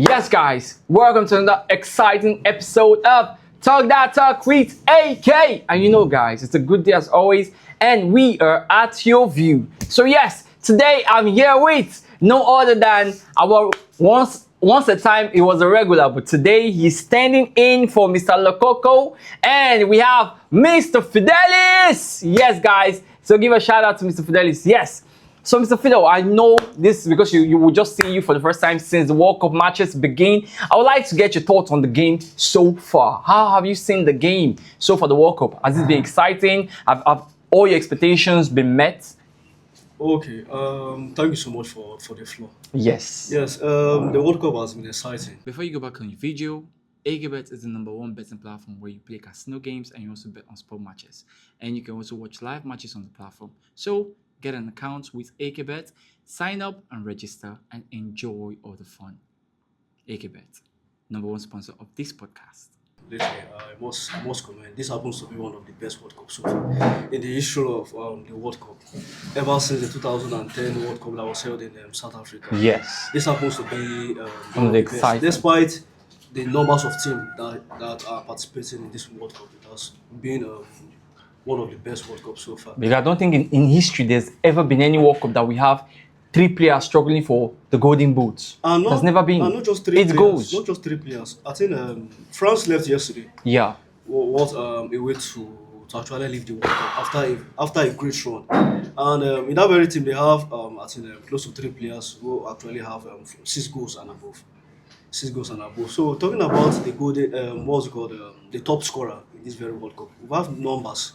Yes, guys, welcome to another exciting episode of Talk That Talk with AK. And you know, guys, it's a good day as always, and we are at your view. So, yes, today I'm here with no other than our once a time he was a regular, but today he's standing in for Mr. Lococo, and we have Mr. Fidelis. Yes, guys, so give a shout out to Mr. Fidelis. Yes. So, Mr. Fidel, I know this because you will just see you for the first time since the World Cup matches begin. I would like to get your thoughts on the game so far. How have you seen the game so far, the World Cup? Has it been exciting? Have all your expectations been met? Okay, thank you so much for the floor. Yes. Yes, the World Cup has been exciting. Before you go back on your video, AKBet is the #1 betting platform where you play casino games and you also bet on sport matches. And you can also watch live matches on the platform. So, get an account with AKBet, sign up and register, and enjoy all the fun. AKBet, #1 sponsor of this podcast. Literally, I must comment. This happens to be one of the best World Cups so far in the history of the World Cup. Ever since the 2010 World Cup that was held in South Africa. Yes. This happens to be One of the best. exciting. Despite the numbers of teams that are participating in this World Cup, it has been one of the best World Cups so far. Because I don't think in history there's ever been any World Cup that we have 3 players struggling for the golden boots. There's never been. And not just 3 It players. goes. Not just 3 players. I think France left yesterday. Yeah. Was a way to actually leave the World Cup after a great run. And in that very team, they have I think close to 3 players who actually have 6 goals and above. 6 goals and above. So talking about the golden, what's it called, the top scorer in this very World Cup, we have numbers,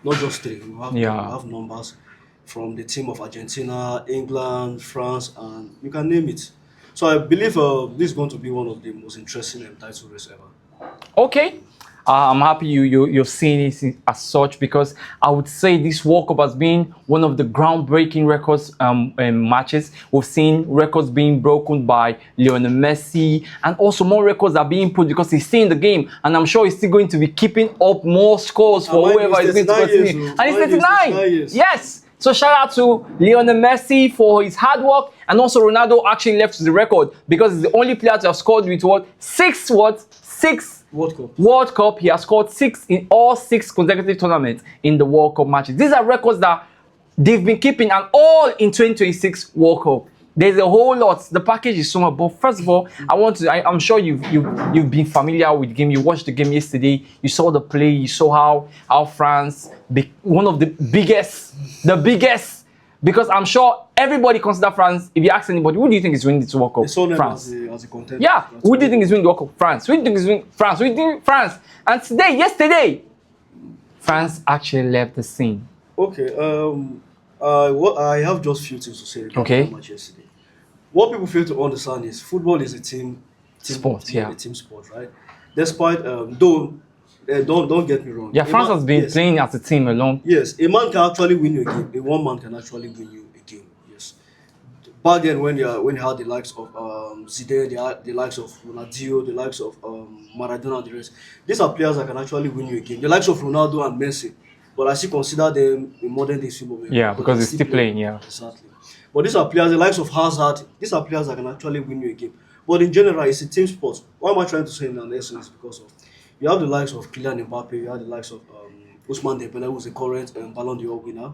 not just 3. We have numbers from the team of Argentina, England, France, and you can name it. So I believe this is going to be one of the most interesting title race ever. Okay. I'm happy you're seeing it as such because I would say this World Cup has been one of the groundbreaking records matches. We've seen records being broken by Lionel Messi, and also more records are being put because he's still in the game, and I'm sure he's still going to be keeping up more scores for whoever is going to continue. And he's 39. Yes. So shout out to Lionel Messi for his hard work, and also Ronaldo actually left the record because he's the only player to have scored with 6 World Cup. He has scored 6 in all 6 consecutive tournaments in the World Cup matches. These are records that they've been keeping, and all in 2026 World Cup. There's a whole lot. The package is so much. But first of all, I'm sure you've been familiar with the game. You watched the game yesterday. You saw the play. You saw how France, one of the biggest, because I'm sure everybody consider France. If you ask anybody, who do you think is winning this World Cup? France. As a contender. Yeah. Who do you think is winning the World Cup? France. Who do you think is winning France? Who do you think France? And yesterday, France actually left the scene. Okay. I have just few things to say about Okay. the match yesterday. What people fail to understand is football is a team Sport, a team sport, right? Despite don't get me wrong. Yeah, France has been playing as a team alone. Yes, a man can actually win you a game. A one man can actually win you a game. Yes. Back then, when you had the likes of Zidane, the likes of Ronaldinho, the likes of Maradona, and the rest. These are players that can actually win you a game. The likes of Ronaldo and Messi, but I still consider them in modern day football. Yeah, because they're still playing. Yeah. Exactly. But these are players, the likes of Hazard, these are players that can actually win you a game. But in general, it's a team sport. What am I trying to say in an essence is because of you have the likes of Kylian Mbappe, you have the likes of Ousmane Dembele, who's the current Ballon d'Or winner.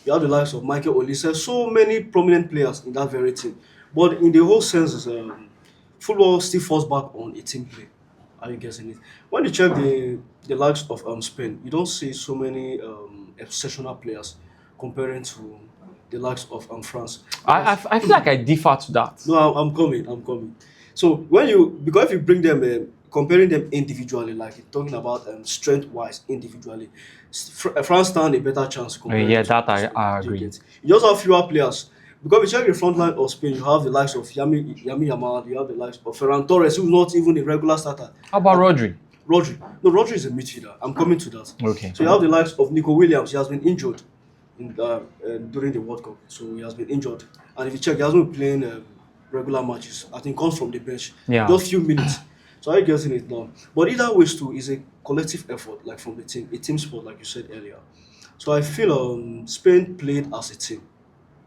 You have the likes of Michael Olise, so many prominent players in that very team. But in the whole sense, football still falls back on a team play. Are you guessing it? When you check the likes of Spain, you don't see so many exceptional players comparing to the likes of France. I feel like I differ to that. No, I'm coming. So because if you bring them, comparing them individually, like talking about strength-wise individually, France stand a better chance. Yeah, that I agree. You just have fewer players. Because if you check the front line of Spain, you have the likes of Yami Yamal, you have the likes of Ferran Torres, who's not even a regular starter. How about Rodri? Rodri is a midfielder. I'm coming to that. Okay. So you have the likes of Nico Williams. He has been injured during the World Cup, so he has been injured. And if you check, he hasn't been playing regular matches. I think comes from the bench. Yeah. Just few minutes. So I'm guessing it now. But either way, too, is a collective effort, like from the team, a team sport, like you said earlier. So I feel Spain played as a team.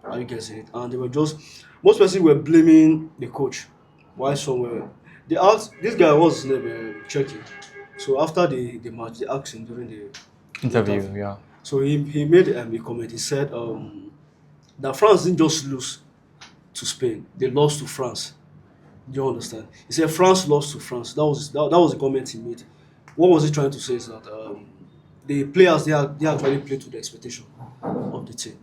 Are you guessing it? And they were just most persons were blaming the coach Why somewhere? They asked this guy was his name Chucky. So after the match, they asked him during the Interview, interview. yeah. So he made a comment. He said that France didn't just lose to Spain; they lost to France. Do you understand? He said France lost to France. That was the comment he made. What was he trying to say is that the players they actually played to the expectation of the team.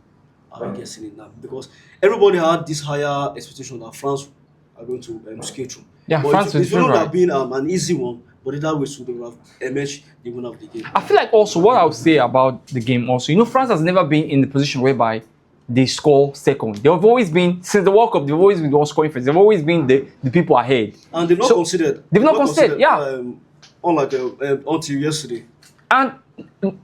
I'm guessing it now because everybody had this higher expectation that France are going to scale through. Yeah, But France it is would not right. have been an easy one, but in that way, so they would have emerged the winner of the game. I feel like also what I would say about the game also, France has never been in the position whereby they score second. They've always been, since the World Cup, they've always been the one scoring first. They've always been the people ahead. And they've not So, considered. they've not considered, yeah. Unlike until yesterday. And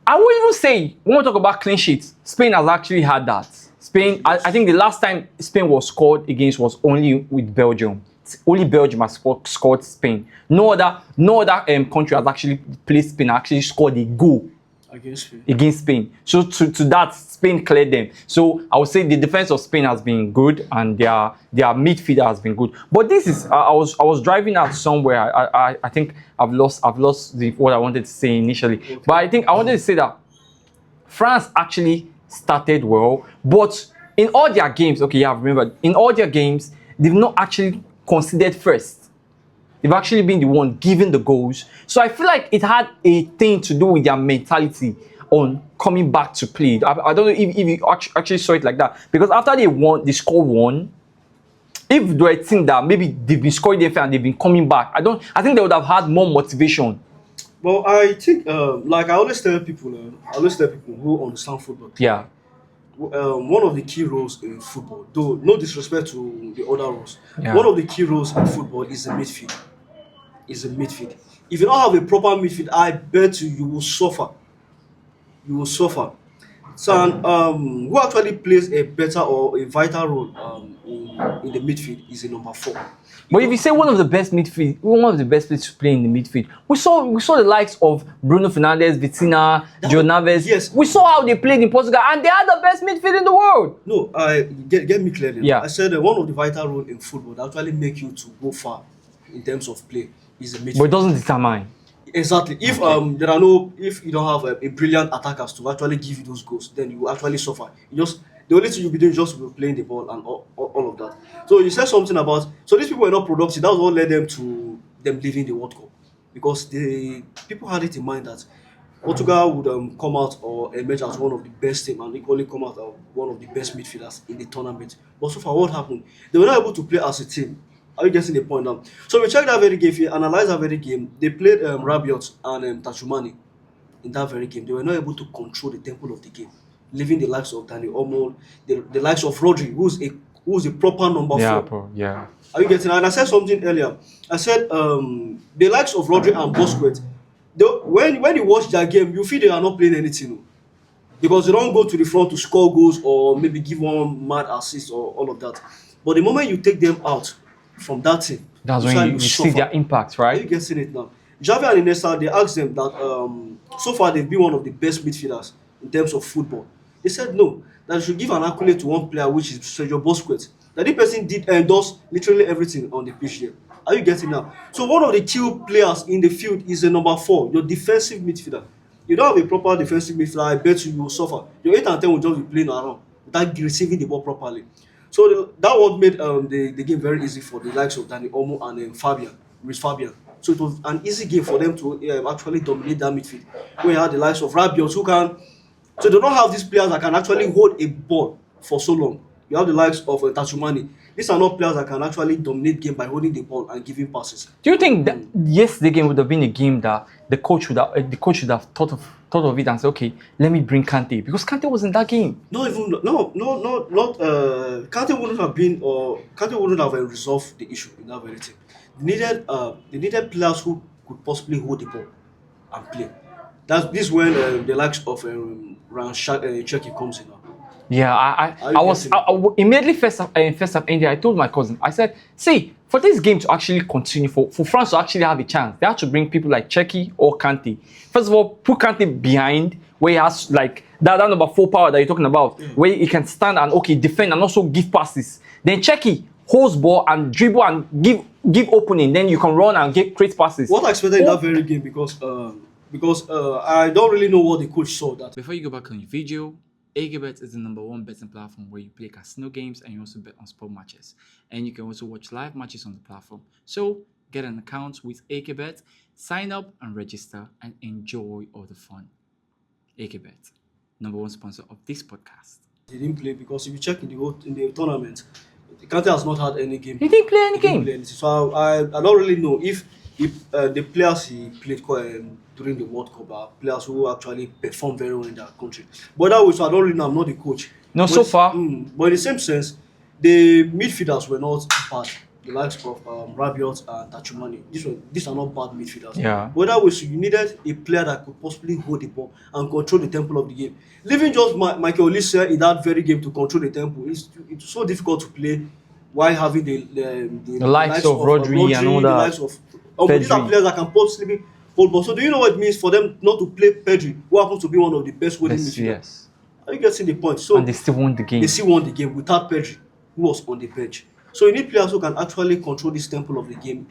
I would even say, when we talk about clean sheets, Spain has actually had that. Spain, I think the last time Spain was scored against was only with Belgium. Only Belgium has scored Spain. No other country has actually played Spain, actually scored a goal against Spain. So to that, Spain cleared them. So I would say the defense of Spain has been good and their midfielder has been good. But this is I was driving out somewhere. I think I've lost what I wanted to say initially. Okay. But I think I wanted to say that France actually started well, but in all their games, okay, yeah, remember, in all their games, they've not actually conceded first. They've actually been the one giving the goals. So I feel like it had a thing to do with their mentality on coming back to play. I don't know if you actually saw it like that. Because after they scored one, if they were a team that maybe they've been scoring them and they've been coming back, I think they would have had more motivation. Well, I think, like I always tell people who understand football. Yeah. One of the key roles in football, though no disrespect to the other roles, yeah. One of the key roles in football is the midfield. If you don't have a proper midfield, I bet you will suffer. You will suffer. So, and, who actually plays a better or a vital role in the midfield is a number 4. But if you say one of the best players to play in the midfield, we saw the likes of Bruno Fernandes, Vitinha, João Neves. Yes. We saw how they played in Portugal, and they are the best midfield in the world. No, get me clearly. Yeah. I said one of the vital roles in football that actually make you to go far in terms of play is the midfield. But it doesn't determine. Exactly. If if you don't have a brilliant attackers to actually give you those goals, then you will actually suffer. The only thing you'll be doing is just playing the ball and all of that. So you said something about these people were not productive. That was what led them to them leaving the World Cup, because the people had it in mind that Portugal would come out or emerge as one of the best team and equally come out as one of the best midfielders in the tournament. But so far, what happened? They were not able to play as a team. Are you getting the point now? So we checked that very game. If you analyze that very game, they played Rabiot and Tachumani in that very game. They were not able to control the tempo of the game, leaving the likes of Dani Olmo, the likes of Rodri, who's a proper number 4. Yeah. Are you getting? And I said something earlier. I said the likes of Rodri and Busquets. When you watch that game, you feel they are not playing anything, because they don't go to the front to score goals or maybe give one mad assist or all of that. But the moment you take them out from that team, that's when you see their impact, right? You can see it now. Xavi and Iniesta, they asked them that so far they've been one of the best midfielders in terms of football. They said no, that they should give an accolade to one player, which is Sergio Busquets. That this person did endorse literally everything on the pitch there. Are you getting now? So one of the key players in the field is the number 4, your defensive midfielder. You don't have a proper defensive midfielder, I bet you will suffer. Your 8 and 10 will just be playing around without receiving the ball properly. So that what made the game very easy for the likes of Dani Olmo and Luis Fabian. So it was an easy game for them to actually dominate that midfield. We had the likes of Rabiot who can. So they don't have these players that can actually hold a ball for so long. You have the likes of Tachumani. These are not players that can actually dominate game by holding the ball and giving passes. Do you think that the game would have been a game that the coach would have thought of it and said, okay, let me bring Kante, because Kante was in that game. Not Kante wouldn't have been, or Kante wouldn't have resolved the issue in that very team. They needed players who could possibly hold the ball and play. This when the likes of Ryan Cherki comes in now. Yeah, I was immediately first half ended. I told my cousin, I said, see, for this game to actually continue, for France to actually have a chance, they have to bring people like Cherki or Kante. First of all, put Kante behind, where he has like that number 4 power that you're talking about, where he can stand and defend and also give passes. Then Cherki holds ball and dribble and give opening, then you can run and create passes. What I expected in that very game because I don't really know what the coach saw that. Before you go back on your video, AKBet is the #1 betting platform where you play casino games and you also bet on sport matches. And you can also watch live matches on the platform. So get an account with AKBet, sign up and register, and enjoy all the fun. AKBet, #1 sponsor of this podcast. He didn't play because if you check in the tournament, Kante has not had any game. He didn't play any He didn't game. play anything. So I don't really know if the players he played during the World Cup are players who actually perform very well in their country. But that way, so I don't really know. I'm not the coach. No, But so far. but in the same sense, the midfielders were not bad. The likes of Rabiot and Tachumani. These are not bad midfielders. Yeah. But that way, so you needed a player that could possibly hold the ball and control the tempo of the game. Leaving just Michael Olise in that very game to control the tempo, it's so difficult to play while having the likes of Rodri and all the that. likes of these are Pedri. players that can possibly hold ball. So do you know what it means for them not to play Pedri, who happens to be one of the best holding midfielders? Yes. Are you getting the point? So And they still won the game. they still won the game without Pedri, who was on the bench. So you need players who can actually control this tempo of the game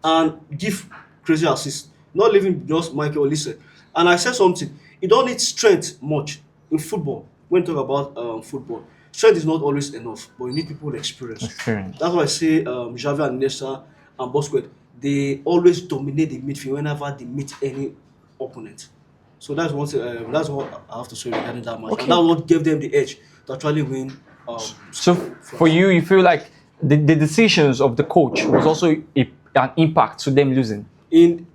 and give crazy assists, not leaving just Michael Olise. And I said something, you don't need strength much in football. When you talk about football, strength is not always enough, but you need people with experience. That's why I say Xavi and Iniesta and Busquets, they always dominate the midfield whenever they meet any opponent. So that's what I have to say regarding that match. Okay. And that's what gave them the edge to actually win. So for you feel like the decisions of the coach was also an impact to them losing? In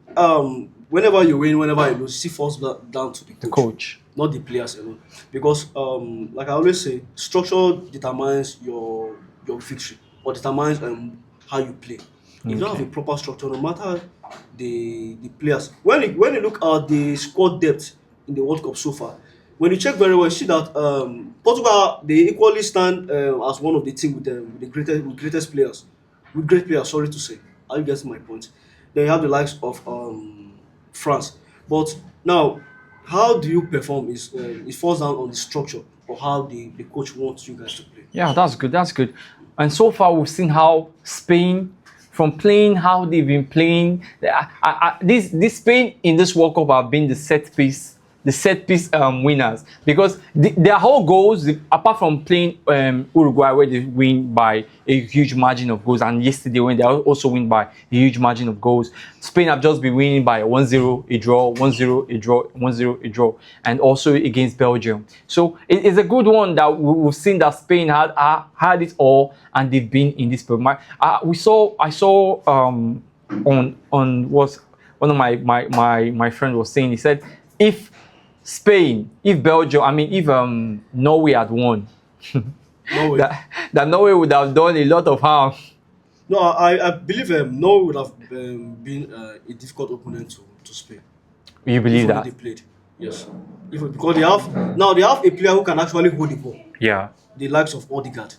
whenever you win, whenever you lose, it falls down to the Coach. not the players alone. Because like I always say, structure determines your victory or determines how you play. If you don't have a proper structure, no matter the players, when you look at the squad depth in the World Cup so far, when you check very well, you see that Portugal, they equally stand as one of the teams with the greatest players, with great players. Sorry to say, are you getting my point? Then you have the likes of France. But now, how do you perform is it falls down on the structure or how the coach wants you guys to play. Yeah, that's good. That's good. And so far, we've seen how Spain, from playing how they've been playing, this Spain in this World Cup have been the set piece winners, because their whole goals, apart from playing Uruguay where they win by a huge margin of goals, and yesterday when they also win by a huge margin of goals, Spain have just been winning by 1-0, a draw, 1-0, a draw, 1-0, a draw, and also against Belgium. So it's a good one that we've seen that Spain had it all, and they've been in this program. I saw on what one of my friend was saying. He said if Belgium, if Norway had won, Norway. that Norway would have done a lot of harm. No, I believe Norway would have been a difficult opponent to Spain. You believe If only that? they played, yes. Because they have a player who can actually hold the ball, Yeah. the likes of Odegaard.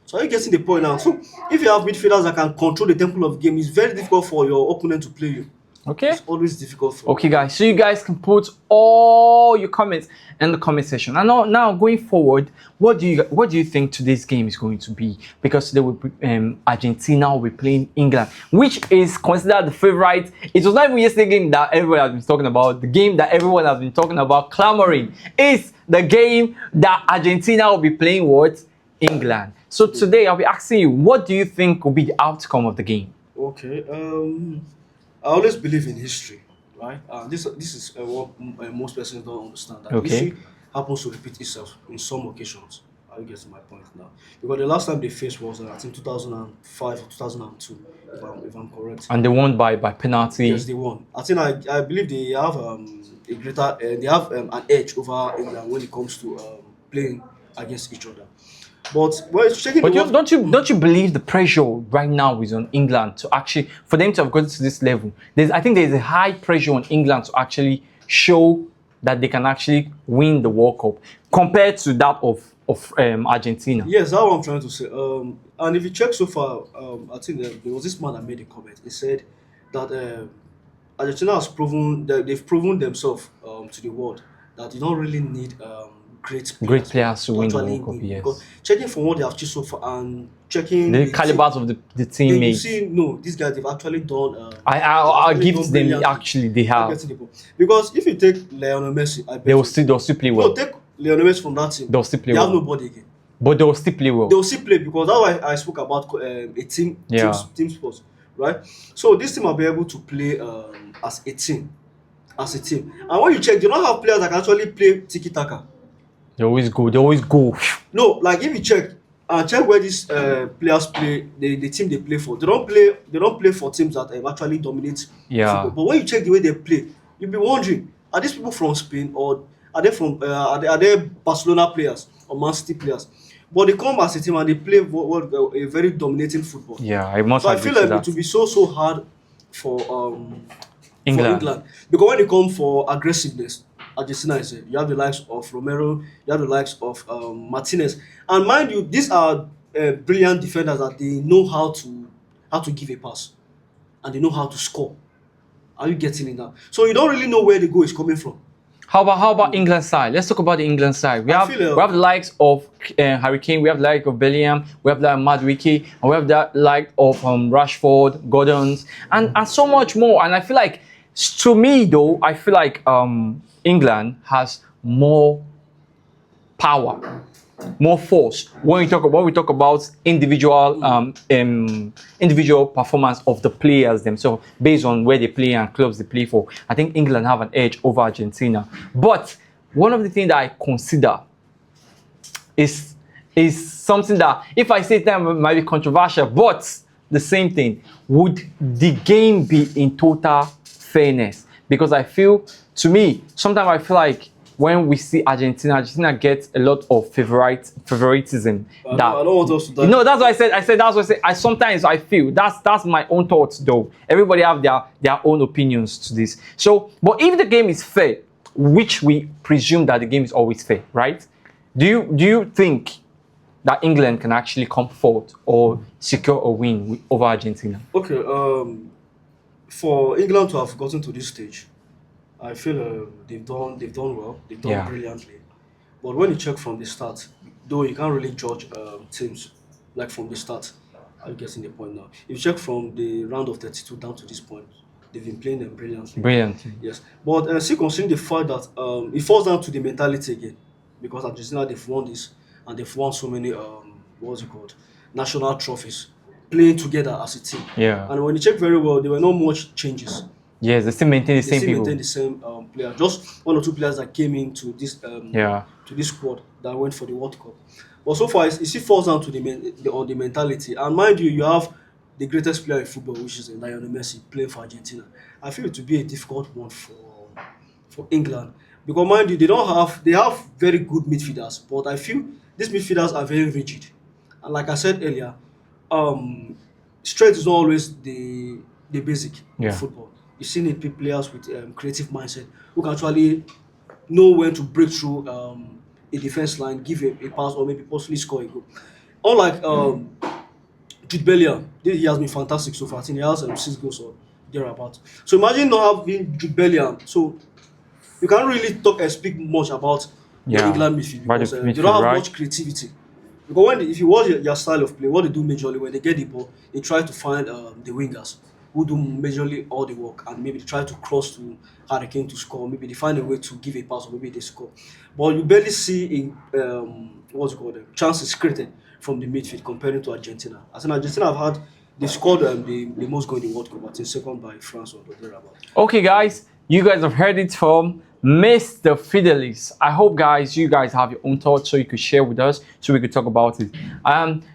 So are you getting the point now? So if you have midfielders that can control the tempo of the game, it's very difficult for your opponent to play you. Okay. It's always difficult for Okay, guys. So you guys can put all your comments in the comment section. And now going forward, what do you think today's game is going to be? Because today Argentina will be playing England, which is considered the favorite. It was not even yesterday's game that everyone has been talking about. The game that everyone has been talking about, clamoring, is the game that Argentina will be playing with England. So today I'll be asking you, what do you think will be the outcome of the game? Okay. I always believe in history, right? This is what most persons don't understand. That Okay. history happens to repeat itself in some occasions. I get to my point now. Because the last time they faced was I think 2005 or 2002, if I'm correct. And they won by penalty. Yes, they won. I think I believe they have an edge over England when it comes to playing against each other. But checking But don't you believe the pressure right now is on England to actually, for them to have gotten to this level? I think there's a high pressure on England to actually show that they can actually win the World Cup compared to that of Argentina. Yes, that's what I'm trying to say. And if you check so far, I think there was this man that made a comment. He said that Argentina has proven that they've proven themselves to the world that you don't really need Great players to win the actually World Cup, win. yes. Because checking from what they have achieved so far and checking The calibers of the then you teammates. see, no, these guys they've actually done. I actually give done them brilliantly. actually they You're have. getting the point. Because if you take Lionel Messi, I bet They'll you- still play no, well. take Lionel Messi from that team. They'll still play They have well. nobody again. But they'll still play well. They'll still play because that's why I spoke about a team sports, right? So this team will be able to play as a team, And when you check, they don't have players that can actually play tiki taka. They always go. They always go. No, like if you check where these players play, the team they play for, they don't play for teams that actually dominate Yeah. football. But when you check the way they play, you'll be wondering, are these people from Spain or are they from are they Barcelona players or Man City players? But they come as a team and they play a very dominating football. Yeah, I must So I agree feel to like that. it will be so hard for England. England because when it comes for aggressiveness, Argentina is it. You have the likes of Romero, you have the likes of Martinez, and mind you, these are brilliant defenders that they know how to give a pass and they know how to score. Are you getting it now? So you don't really know where the goal is coming from. How about England side? Let's talk about the England side. We I have feel, we have the likes of Harry Kane, we have the like of Bellingham, we have the Madueke, and we have the like of Rashford, Gordons, and so much more. And I feel like, to me though, I feel like England has more power, more force when we talk about individual performance of the players themselves based on where they play and clubs they play for. I think England have an edge over Argentina. But one of the things that I consider is something that, if I say that, might be controversial, but the same thing: would the game be in total fairness? Because I feel, to me, sometimes I feel like when we see Argentina gets a lot of favoritism. I don't want us to. No, that's what I said. That's what I said. Sometimes I feel that's my own thoughts, though. Everybody have their own opinions to this. So, but if the game is fair, which we presume that the game is always fair, right? Do you think that England can actually come forth or secure a win over Argentina? Okay, for England to have gotten to this stage, I feel they've done well. They've done Yeah. brilliantly. But when you check from the start, though you can't really judge teams like from the start. Are you getting the point now? If you check from the round of 32 down to this point, they've been playing them brilliantly. Brilliantly. Yes, but still considering the fact that it falls down to the mentality again, because Argentina they've won this and they've won so many what's it called, national trophies, playing together as a team. Yeah. And when you check very well, there were not much changes. Yes, they still maintain the They same still people. maintain the same player. Just one or two players that came into this Yeah. to this squad that went for the World Cup. But so far, it still falls down to the mentality. And mind you, you have the greatest player in football, which is Lionel Messi, playing for Argentina. I feel it to be a difficult one for England because mind you, they have very good midfielders, but I feel these midfielders are very rigid. And like I said earlier, strength is not always the basic Yeah. in football. You see need players with creative mindset who can actually know when to break through a defense line, give a pass, or maybe possibly score a goal. Unlike Jude Bellingham, he has been fantastic so far. I think he has 6 goals or thereabout. So imagine not having Jude Bellingham. So you can't really speak much about the Yeah, England midfield about the because they midfield, don't have right? much creativity. Because if you watch their style of play, what they do majorly when they get the ball, they try to find the wingers who do majorly all the work, and maybe they try to cross to Harry Kane to score. Maybe they find a way to give a pass, or maybe they score. But you barely see in chances created from the midfield comparing to Argentina. As in Argentina have had, they scored the most goal in the World Cup, I think second by France or thereabout. Okay, guys, you guys have heard it from Mr. Fidelis. I hope, guys, you guys have your own thoughts so you could share with us so we could talk about it.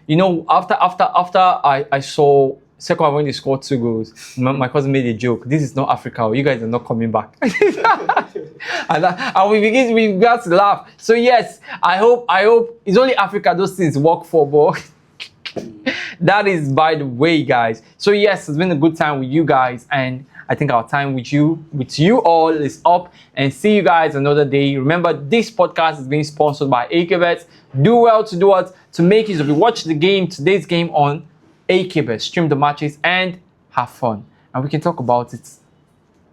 You know, after I saw second half when they scored 2 goals, my cousin made a joke. This is not Africa. You guys are not coming back. and we began to laugh. So yes, I hope it's only Africa those things work for, but that is by the way, guys. So yes, it's been a good time with you guys, and I think our time with you all is up. And see you guys another day. Remember, this podcast is being sponsored by AKBet. Do well to do what to make use of it. Watch today's game on AKBet. Stream the matches and have fun. And we can talk about it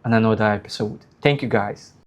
on another episode. Thank you, guys.